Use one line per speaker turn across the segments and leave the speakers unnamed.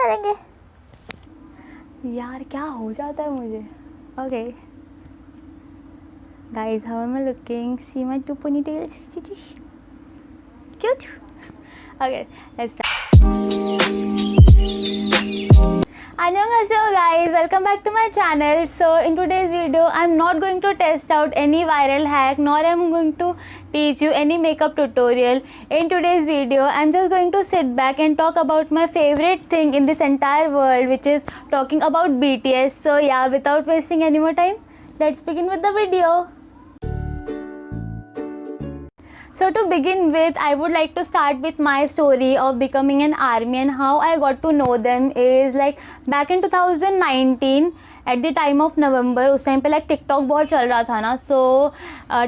करेंगे। यार क्या हो जाता है मुझे। Okay guys, how am I looking? See my two ponytails, cute. Okay let's start. Annyeonghaseyo guys, welcome back to my channel. So in today's video I'm not going to test out any viral hack, nor I'm going to teach you any makeup tutorial. In today's video I'm just going to sit back and talk about my favorite thing in this entire world, which is talking about BTS. So yeah, without wasting any more time, let's begin with the video. So to begin with, I would like to start with my story of becoming an ARMY and how I got to know them is like back in 2019 at the time of November. उस time पे like TikTok बहुत चल रहा था ना, सो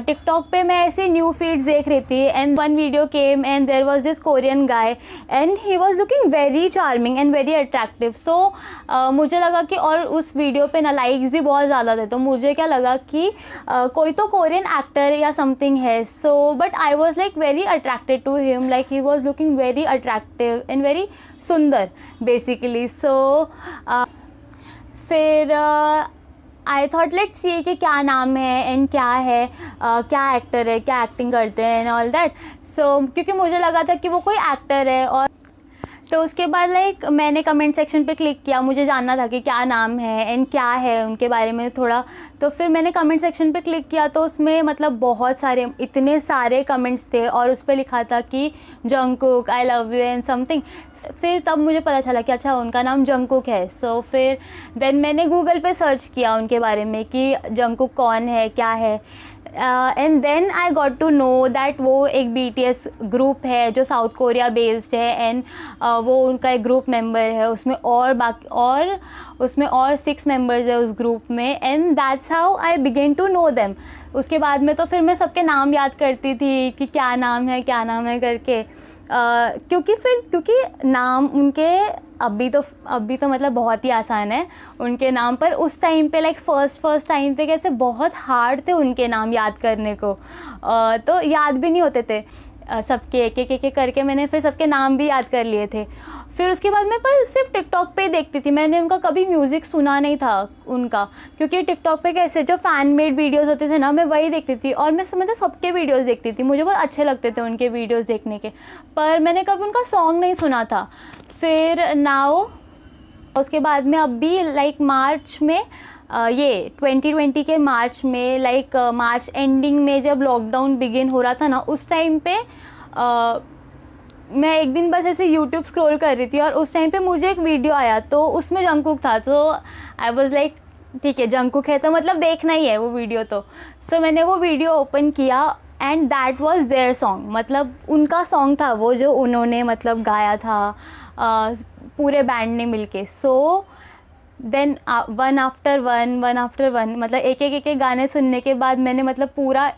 TikTok पे मैं ऐसे न्यू फीड्स देख रही थी and one video came and there was this Korean guy and he was looking very charming and very attractive. So मुझे लगा कि, और उस वीडियो पे ना लाइक्स भी बहुत ज़्यादा थे, तो मुझे क्या लगा कि कोई तो कोरियन एक्टर या समथिंग है. So but I was like very attracted to him, like he was looking very attractive and very सुंदर basically. So फिर आई थॉट लेट्स सी कि क्या नाम है एंड क्या है, क्या एक्टर है, क्या एक्टिंग करते हैं एंड ऑल दैट. सो क्योंकि मुझे लगा था कि वो कोई एक्टर है, और तो उसके बाद लाइक मैंने कमेंट सेक्शन पे क्लिक किया. मुझे जानना था कि क्या नाम है एंड क्या है उनके बारे में थोड़ा. तो फिर मैंने कमेंट सेक्शन पे क्लिक किया, तो उसमें मतलब बहुत सारे, इतने सारे कमेंट्स थे और उस पर लिखा था कि Jungkook I love you and something. फिर तब मुझे पता चला कि अच्छा उनका नाम जंगकुक है. सो फिर देन मैंने गूगल पे सर्च किया उनके बारे में कि जंगकुक कौन है, क्या है. And then I got to know that वो एक BTS ग्रुप है जो साउथ कोरिया बेस्ड है एंड वो उनका एक ग्रुप मेंबर है. उसमें और बाकी उसमें और 6 मेंबर्स है उस ग्रुप में, and that's how I began to know them. उसके बाद में तो फिर मैं सबके नाम याद करती थी कि क्या नाम है करके, क्योंकि नाम उनके अभी तो मतलब बहुत ही आसान है उनके नाम, पर उस टाइम पे लाइक फर्स्ट टाइम पे कैसे बहुत हार्ड थे उनके नाम याद करने को. तो याद भी नहीं होते थे सबके एक करके. मैंने फिर सबके नाम भी याद कर लिए थे. फिर उसके बाद मैं पर सिर्फ टिकटॉक पे ही देखती थी. मैंने उनका कभी म्यूज़िक सुना नहीं था उनका, क्योंकि टिकटॉक पे कैसे जो फ़ैन मेड वीडियोस होते थे ना, मैं वही देखती थी और मैं समझता सबके वीडियोस देखती थी. मुझे बहुत अच्छे लगते थे उनके वीडियोस देखने के, पर मैंने कभी उनका सॉन्ग नहीं सुना था. फिर नाउ उसके बाद में अभी लाइक मार्च में ये 2020 के मार्च में, लाइक मार्च एंडिंग में जब लॉकडाउन बिगिन हो रहा था ना, उस टाइम पे मैं एक दिन बस ऐसे यूट्यूब स्क्रॉल कर रही थी और उस टाइम पे मुझे एक वीडियो आया, तो उसमें जंगकुक था. तो आई वाज लाइक ठीक है, जंगकुक है तो मतलब देखना ही है वो वीडियो. तो सो मैंने वो वीडियो ओपन किया and that was there song. मतलब उनका सॉन्ग था वो, जो उन्होंने मतलब गाया था पूरे बैंड ने मिलके. So then one after one मतलब एक गाने सुनने के बाद मैंने मतलब पूरा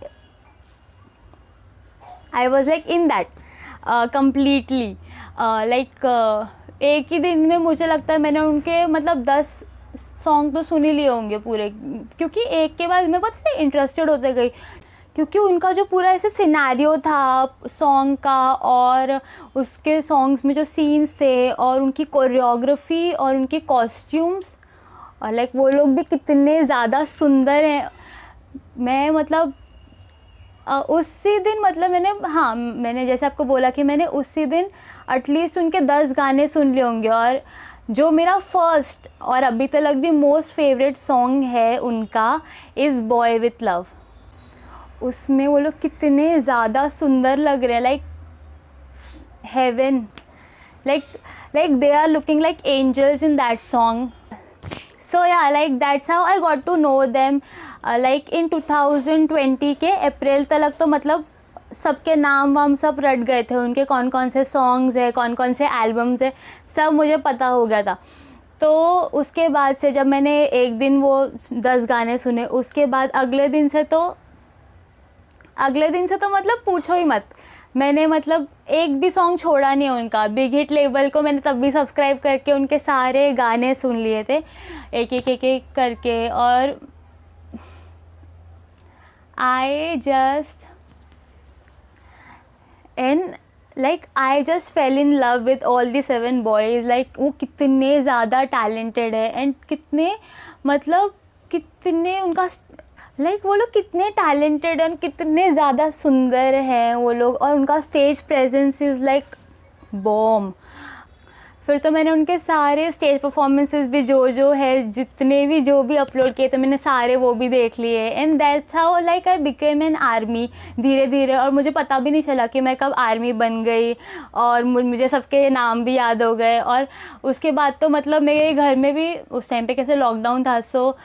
I was like in that completely. Like एक ही दिन में मुझे लगता है मैंने उनके मतलब 10 सॉन्ग तो सुन ही लिए होंगे पूरे, क्योंकि एक के बाद मैं बहुत इंटरेस्टेड होते गई, क्योंकि उनका जो पूरा ऐसे सिनेरियो था सॉन्ग का, और उसके सॉन्ग्स में जो सीन्स थे और उनकी कोरियोग्राफी और उनकी कॉस्ट्यूम्स, और लाइक वो लोग भी कितने ज़्यादा सुंदर हैं. मैं मतलब उसी दिन मतलब मैंने जैसे आपको बोला कि मैंने उसी दिन एटलीस्ट उनके 10 गाने सुन लिए होंगे. और जो मेरा फर्स्ट और अभी तक भी मोस्ट फेवरेट सॉन्ग है उनका इज़ बॉय विथ लव. उसमें वो लोग कितने ज़्यादा सुंदर लग रहे हैं, like heaven, like they are looking like angels in that song. So yeah like that's how I got to know them. Like in 2020 के अप्रैल तक तो मतलब सबके नाम वाम सब रट गए थे, उनके कौन कौन से सॉन्ग्स है, कौन कौन से एल्बम्स है, सब मुझे पता हो गया था. तो उसके बाद से जब मैंने एक दिन वो 10 गाने सुने, उसके बाद अगले दिन से तो मतलब पूछो ही मत. मैंने मतलब एक भी सॉन्ग छोड़ा नहीं उनका. बिग हिट लेबल को मैंने तब भी सब्सक्राइब करके उनके सारे गाने सुन लिए थे एक करके. और I just and like I just fail in love with all the 7 boys. Like वो कितने ज़्यादा टैलेंटेड है एंड कितने मतलब कितने उनका वो लोग कितने टैलेंटेड एंड कितने ज़्यादा सुंदर हैं वो लोग, और उनका stage presence is like bomb. फिर तो मैंने उनके सारे स्टेज परफॉर्मेंसेस भी जो है जितने भी जो भी अपलोड किए थे मैंने सारे वो भी देख लिए. And that's how like I became an army धीरे धीरे. और मुझे पता भी नहीं चला कि मैं कब आर्मी बन गई और मुझे सबके नाम भी याद हो गए. और उसके बाद तो मतलब मेरे घर में भी उस टाइम पे कैसे लॉकडाउन था, सो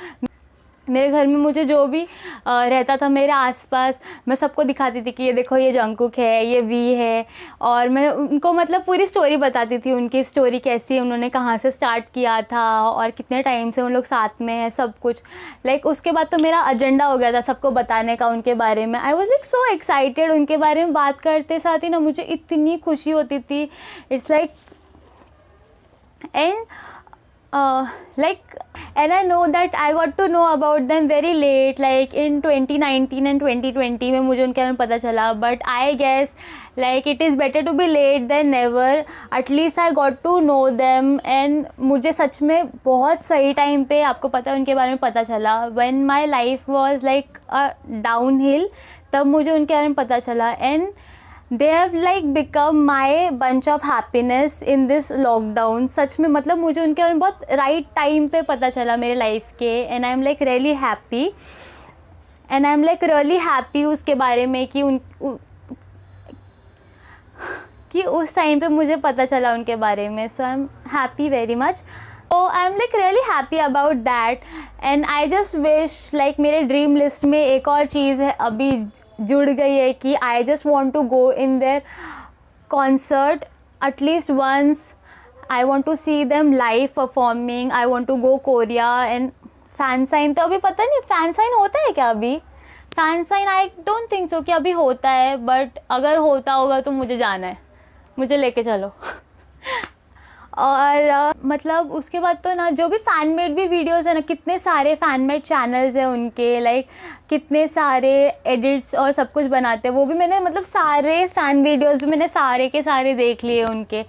मेरे घर में मुझे जो भी रहता था मेरे आसपास मैं सबको दिखाती थी कि ये देखो ये जंगकुक है, ये वी है. और मैं उनको मतलब पूरी स्टोरी बताती थी, उनकी स्टोरी कैसी है, उन्होंने कहाँ से स्टार्ट किया था और कितने टाइम से उन लोग साथ में हैं, सब कुछ. लाइक उसके बाद तो मेरा एजेंडा हो गया था सबको बताने का उनके बारे में. आई वॉज लाइक सो एक्साइटेड. उनके बारे में बात करते साथ ही ना मुझे इतनी खुशी होती थी. It's like and and I know that I got to know about them very late, like in 2019 and 2020 में मुझे उनके बारे में पता चला. But I guess like it is better to be late than never. At least I got to know them and मुझे सच में बहुत सही टाइम पे आपको पता है उनके बारे में पता चला. When my life was like a downhill, तब मुझे उनके बारे में पता चला. And they have like become my bunch of happiness in this lockdown. सच में मतलब मुझे उनके बारे में बहुत right time पे पता चला मेरे life के. and I am like really happy and I am like really happy उसके बारे में कि उस टाइम पे मुझे पता चला उनके बारे में. so I am happy very much. so I am like really happy about that. and I just wish like मेरे dream list में एक और चीज़ है अभी जुड़ गई है कि I just want to go in their concert at least once. I want to see them live performing. I want to go Korea. And fan sign तो अभी पता नहीं फैन साइन होता है क्या अभी. Fan sign I don't think so कि अभी होता है, बट अगर होता होगा तो मुझे जाना है, मुझे लेके चलो. और मतलब उसके बाद तो ना जो भी फ़ैन मेड भी वीडियोस है ना, कितने सारे फ़ैन मेड चैनल्स हैं उनके, लाइक कितने सारे एडिट्स और सब कुछ बनाते हैं. वो भी मैंने मतलब सारे फ़ैन वीडियोस भी मैंने सारे के सारे देख लिए उनके.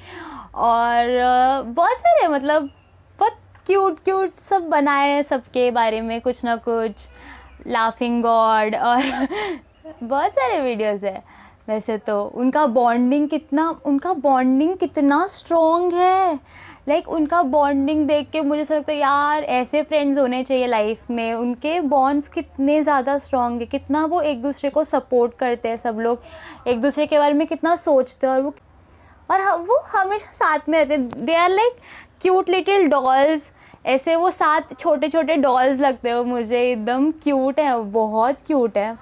और बहुत सारे मतलब बहुत क्यूट सब बनाए हैं सबके बारे में कुछ ना कुछ. लाफिंग गॉड और बहुत सारे वीडियोस है. वैसे तो उनका बॉन्डिंग कितना स्ट्रॉन्ग है. लाइक उनका बॉन्डिंग देख के मुझे ऐसा लगता है यार ऐसे फ्रेंड्स होने चाहिए लाइफ में. उनके बॉन्ड्स कितने ज़्यादा स्ट्रॉन्ग है, कितना वो एक दूसरे को सपोर्ट करते हैं. सब लोग एक दूसरे के बारे में कितना सोचते हैं और वो हमेशा साथ में रहते हैं. They are like cute little dolls. ऐसे वो साथ छोटे छोटे डॉल्स लगते हो मुझे, एकदम क्यूट है, बहुत क्यूट है.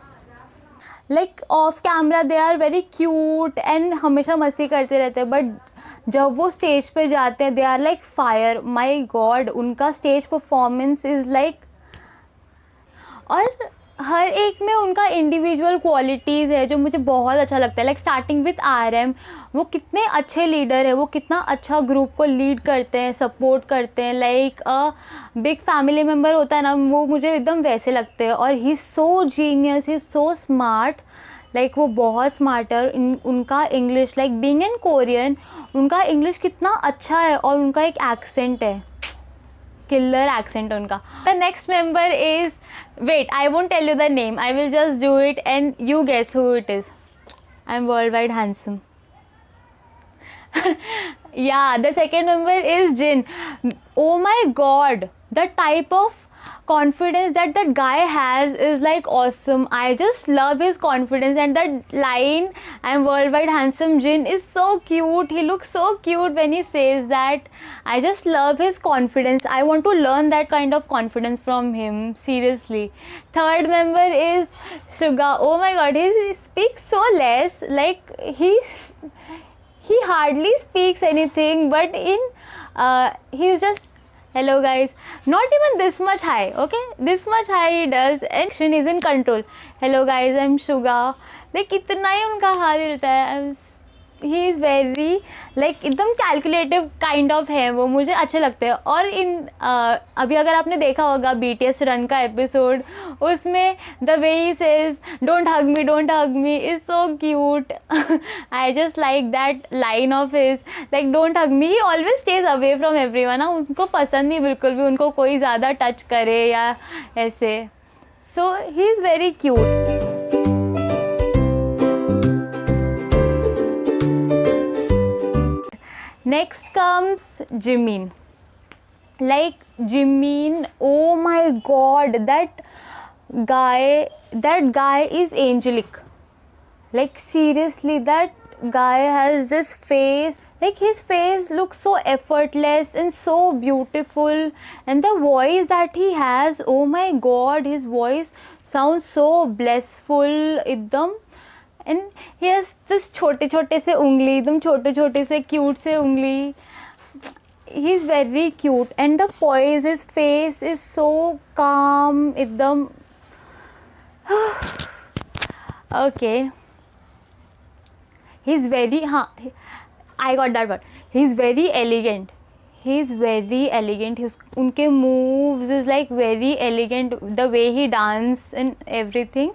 Like off camera they are very cute and हमेशा मस्ती करते रहते हैं, बट जब वो स्टेज पे जाते हैं they are like fire. My god उनका स्टेज परफॉर्मेंस इज़ लाइक. और हर एक में उनका इंडिविजुअल क्वालिटीज़ है जो मुझे बहुत अच्छा लगता है. लाइक स्टार्टिंग विथ RM, वो कितने अच्छे लीडर है, वो कितना अच्छा ग्रुप को लीड करते हैं, सपोर्ट करते हैं. Like a big family member होता है ना, वो मुझे एकदम वैसे लगते हैं. और he is so genius, he is so smart. Like वो बहुत स्मार्ट है. उनका English like being in Korean उनका इंग्लिश कितना अच्छा है. और उनका एक एक्सेंट है, किलर एक्सेंट उनका. The next member is wait I won't tell you the name, I will just do it and you guess who it is. I am world wide handsome. yeah, the second member is Jin. Oh my god, the type of confidence that guy has is like awesome. I just love his confidence. And that line, I'm worldwide handsome Jin, is so cute. He looks so cute when he says that. I just love his confidence. I want to learn that kind of confidence from him, seriously. Third member is Suga. Oh my god, he speaks so less. Like he hardly speaks anything, but he's just hello guys, not even this much high, okay, this much high he does and action is in control. Hello guys, I'm Suga. like इतना ही उनका हाथ हिलता है. ही is very like एकदम calculative kind of है वो, मुझे अच्छे लगते हैं। और अभी अगर आपने देखा होगा BTS रन का एपिसोड, उसमें the way he says don't hug me is so cute. I just like that line of his, like don't hug me, he always stays away from everyone. उनको पसंद नहीं बिल्कुल भी उनको कोई ज़्यादा टच करे या ऐसे। So he is very cute. Next comes Jimin. Like Jimin, oh my god, that guy is angelic. Like seriously, that guy has this face, like his face looks so effortless and so beautiful, and the voice that he has, oh my god, his voice sounds so blissful एकदम। And he has this छोटे छोटे से उंगली, एकदम छोटे छोटे से cute से उंगली। He is very cute and the poise, his face is so calm एकदम। ओके, ही इज़ वेरी, हाँ I got that word, he is very elegant, he is very elegant. उनके moves is like very elegant, the way he dance and everything.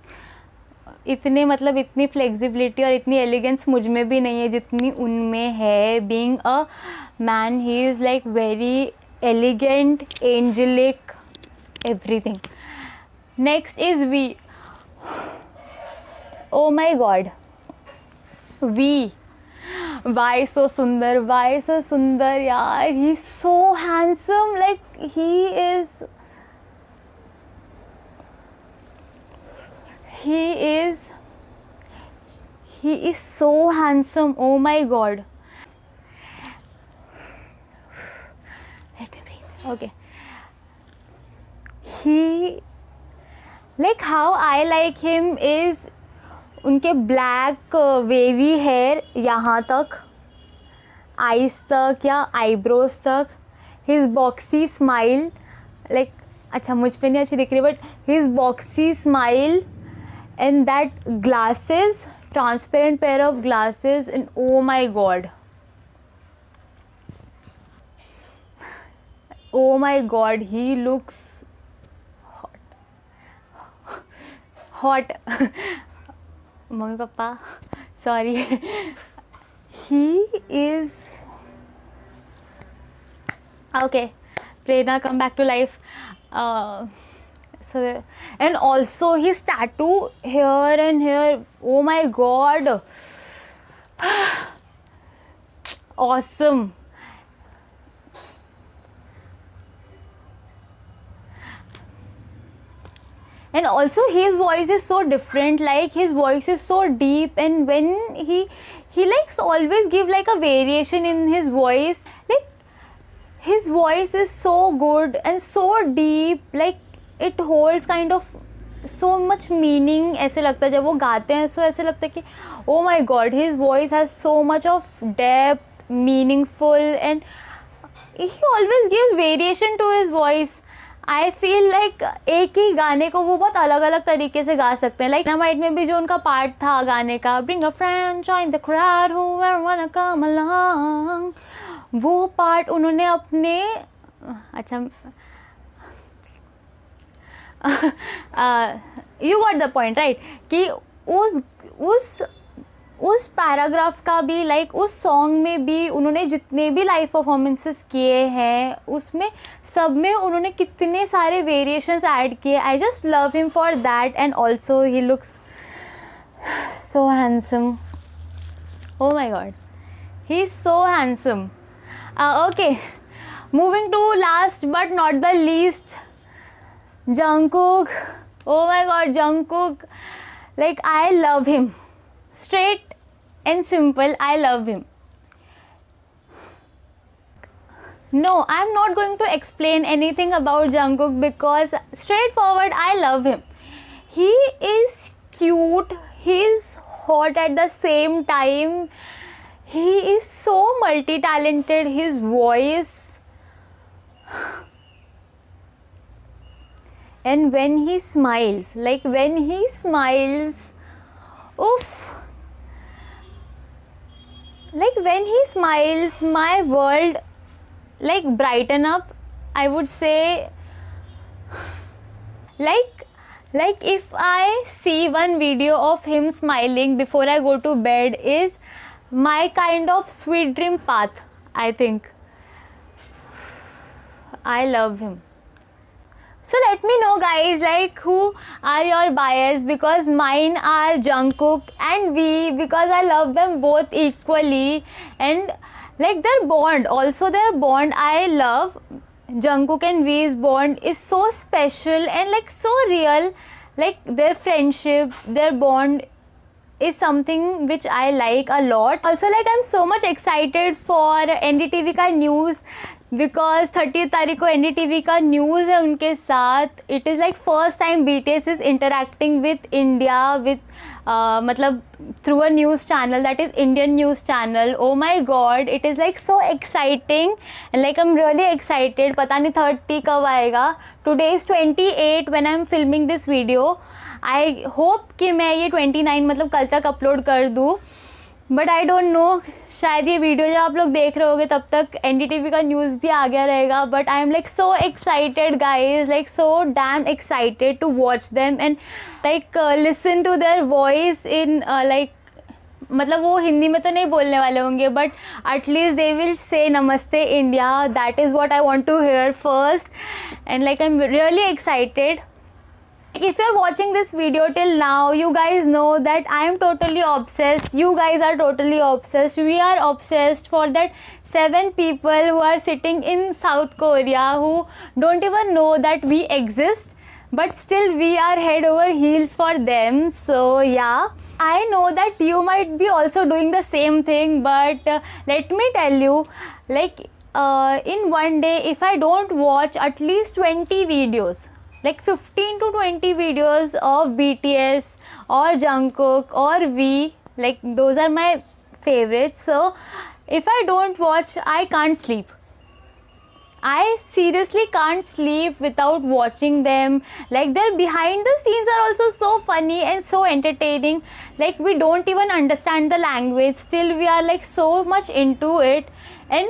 इतने मतलब इतनी flexibility और इतनी elegance मुझ में भी नहीं है जितनी उनमें है। Being a man, he is like very elegant, angelic, everything. Next is V. Oh my god, V, why so सुंदर, वाई सो सुंदर यार। He is so handsome, like he is so handsome, oh my god. Let me breathe. Okay, he, like how I like him is उनके black wavy hair यहाँ तक, eyes तक या eyebrows तक, his boxy smile, like अच्छा मुझ पे नहीं अच्छी दिख रही but his boxy smile and that glasses, transparent pair of glasses, and oh my god, oh my god, he looks hot mummy papa sorry he is okay. Prerna, come back to life. So and also his tattoo here and here, oh my god, awesome. And also his voice is so different, like his voice is so deep, and when he likes always give like a variation in his voice, like his voice is so good and so deep, like it holds kind of so much meaning. ऐसे लगता है जब वो गाते हैं so ऐसे लगता है कि oh my god, his voice has so much of depth, meaningful, and he always gives variation to his voice. I feel like एक ही गाने को वो बहुत अलग अलग तरीके से गा सकते हैं। लाइक डायनामाइट में भी जो उनका पार्ट था गाने का, bring a friend join the crowd whoever वांना come along, वो पार्ट उन्होंने अपने अच्छा you got the point right, कि उस पैराग्राफ का भी लाइक उस सॉन्ग में भी उन्होंने जितने भी लाइव परफॉर्मेंसेस किए हैं उसमें सब में उन्होंने कितने सारे वेरिएशंस ऐड किए। I just love him for that and also he looks so handsome, oh my god, he is so handsome. Okay, moving to last but not the least, Jungkook. Oh my god, Jungkook, like I love him, straight and simple, I love him. No, I'm not going to explain anything about Jungkook because straightforward, I love him. He is cute, he is hot at the same time, he is so multi-talented, his voice, and when he smiles, like when he smiles, oof, like when he smiles, my world like brighten up, I would say. Like if I see one video of him smiling before I go to bed is my kind of sweet dream path, I think. I love him. So let me know guys, like who are your bias, because mine are Jungkook and V, because I love them both equally, and like their bond, also their bond I love. Jungkook and V's bond is so special and like so real, like their friendship, their bond is something which I like a lot. Also like I'm so much excited for NDTV का news, because 30 तारीख को NDTV का news है उनके साथ. It is like first time BTS is interacting with India with मतलब through a news channel, that is Indian news channel. Oh my god, it is like so exciting and like I'm really excited. पता नहीं 30 कब आएगा. Today is 28 when I'm filming this video. I hope कि मैं ये 29 मतलब कल तक अपलोड कर दूँ, बट आई डोंट नो, शायद ये वीडियो जब आप लोग देख रहे होगे तब तक NDTV का न्यूज़ भी आ गया रहेगा. But I am like so excited guys, like so damn excited to watch them and like listen to their voice in like, मतलब वो हिंदी में तो नहीं बोलने वाले होंगे but at least they will say namaste India. That is what I want to hear first and like I'm really excited. If you're watching this video till now, you guys know that I am totally obsessed. You guys are totally obsessed. We are obsessed for that 7 people who are sitting in South Korea who don't even know that we exist, but still we are head over heels for them. So yeah, I know that you might be also doing the same thing, but let me tell you, like in one day, if I don't watch at least 20 videos, like 15 to 20 videos of BTS or Jungkook or V, like those are my favorites. So if I don't watch, I can't sleep. I seriously can't sleep without watching them. Like their behind the scenes are also so funny and so entertaining. Like we don't even understand the language, still we are like so much into it. And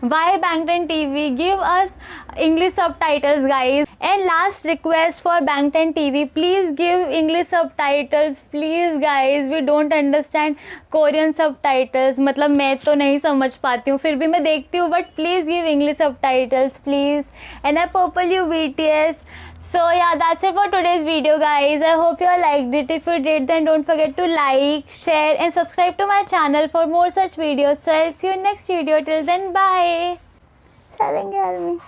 why Bangtan TV? Give us English subtitles guys. And last request for Bangtan TV, please give English subtitles please guys. We don't understand Korean subtitles. मतलब मैं तो नहीं समझ पाती हूँ, फिर भी मैं देखती हूँ, but please give English subtitles please. And I purple you BTS. So yeah, that's it for today's video guys. I hope you all liked it. If you did, then don't forget to like, share and subscribe to my channel for more such videos. So I'll see you in next video. Till then, bye. Sarangi army.